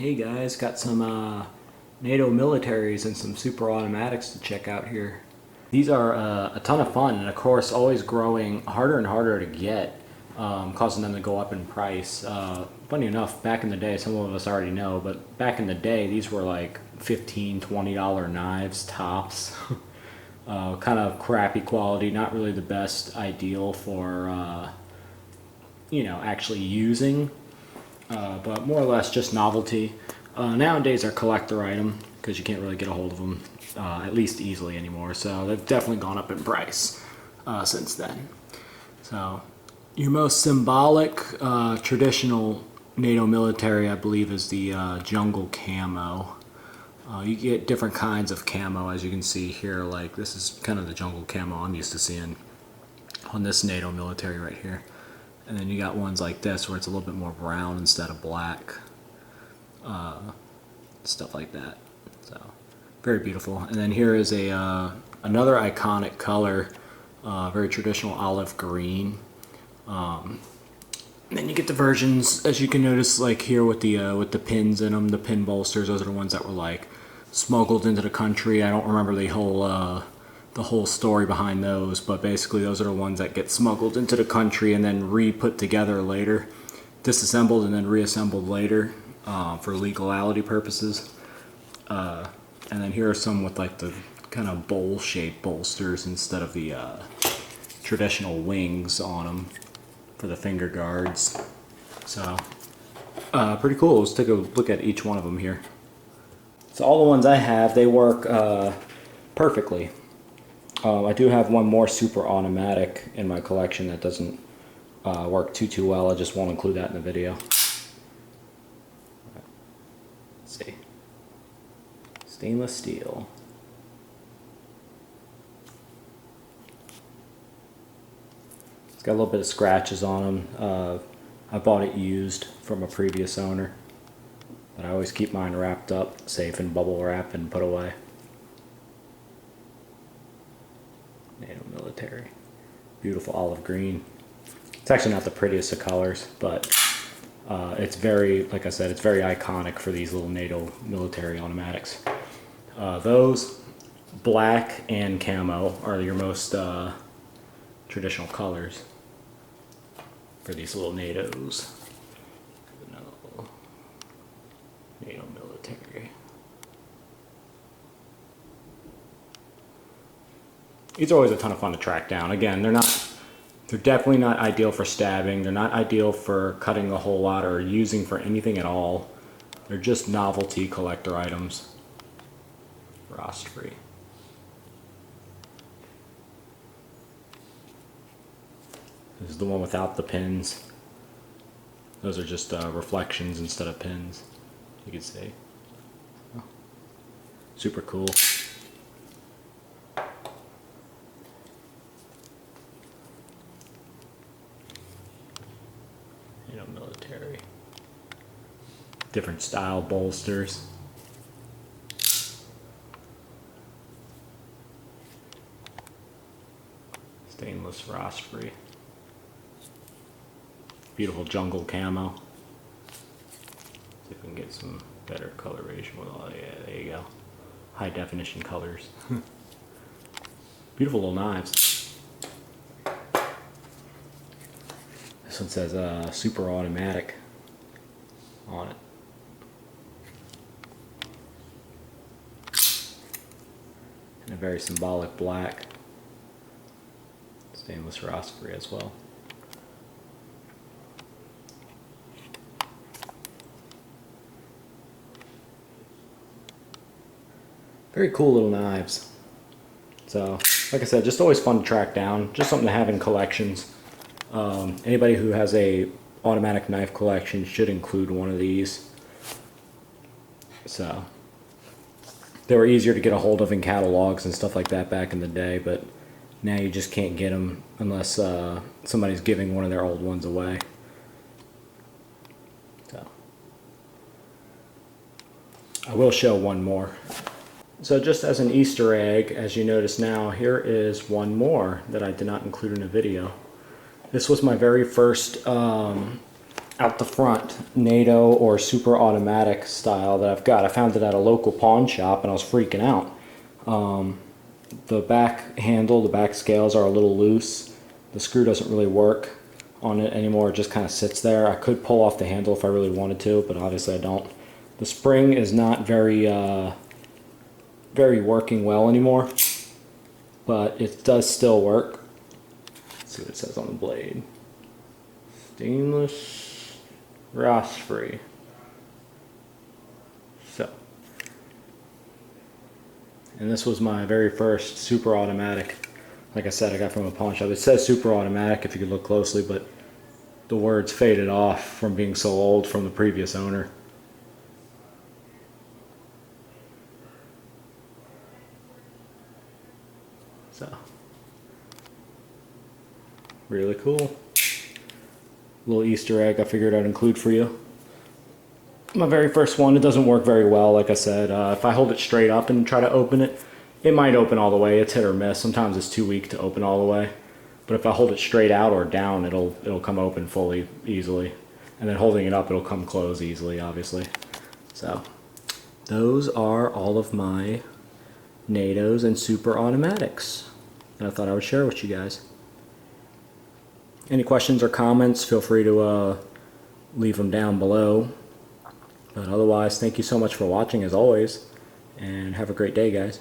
Hey guys, got some NATO militaries and some super automatics to check out here. These are a ton of fun, and of course always growing harder and harder to get, causing them to go up in price. Funny enough, back in the day, some of us already know, but back in the day these were like $15, $20 knives tops. Kind of crappy quality, not really the best ideal for actually using. But more or less just novelty. Nowadays they're collector item because you can't really get a hold of them at least easily anymore. So they've definitely gone up in price since then. So your most symbolic traditional NATO military, I believe, is the jungle camo. You get different kinds of camo, as you can see here. Like this is kind of the jungle camo I'm used to seeing on this NATO military right here. And then you got ones like this where it's a little bit more brown instead of black. Stuff like that. So very beautiful. And then here is another iconic color, very traditional olive green. And then you get the versions, as you can notice, like here with the pins in them, the pin bolsters. Those are the ones that were like smuggled into the country. I don't remember the whole story behind those, but basically those are the ones that get smuggled into the country and then re-put together later, disassembled and then reassembled later for legality purposes. And then here are some with like the kind of bowl-shaped bolsters instead of the traditional wings on them for the finger guards. So pretty cool. Let's take a look at each one of them here. So all the ones I have, they work perfectly. I do have one more super automatic in my collection that doesn't work too well. I just won't include that in the video. Let's see. Stainless steel. It's got a little bit of scratches on them. I bought it used from a previous owner, but I always keep mine wrapped up, safe in bubble wrap and put away. NATO military. Beautiful olive green. It's actually not the prettiest of colors, but it's very, like I said, it's very iconic for these little NATO military automatics. Those, black and camo, are your most traditional colors for these little NATOs. NATO military. These are always a ton of fun to track down. Again, they're definitely not ideal for stabbing. They're not ideal for cutting a whole lot or using for anything at all. They're just novelty collector items. Rust free. This is the one without the pins. Those are just reflections instead of pins, you could say. Oh. Super cool. Military. Different style bolsters. Stainless rust free. Beautiful jungle camo. See if we can get some better coloration. Oh yeah, there you go. High definition colors. Beautiful little knives. This one says super automatic on it. And a very symbolic black. Stainless rust free as well. Very cool little knives. So, like I said, just always fun to track down. Just something to have in collections. Anybody who has a automatic knife collection should include one of these. So they were easier to get a hold of in catalogs and stuff like that back in the day, but now you just can't get them unless somebody's giving one of their old ones away. So I will show one more. So just as an Easter egg, as you notice now, here is one more that I did not include in a video. This was my very first out the front NATO or super automatic style that I've got. I found it at a local pawn shop and I was freaking out. The back handle, the back scales are a little loose. The screw doesn't really work on it anymore. It just kind of sits there. I could pull off the handle if I really wanted to, but obviously I don't. The spring is not very working well anymore, but it does still work. Let's see what it says on the blade. Stainless, rust free. So, and this was my very first super automatic. Like I said, I got from a pawn shop. It says super automatic if you could look closely, but the words faded off from being so old from the previous owner. So, really cool. Little Easter egg I figured I'd include for you. My very first one, it doesn't work very well, like I said. If I hold it straight up and try to open it, it might open all the way. It's hit or miss. Sometimes it's too weak to open all the way. But if I hold it straight out or down, it'll come open fully easily. And then holding it up, it'll come close easily, obviously. So, those are all of my NATOs and super automatics that I thought I would share with you guys. Any questions or comments, feel free to leave them down below. But otherwise, thank you so much for watching as always, and have a great day, guys.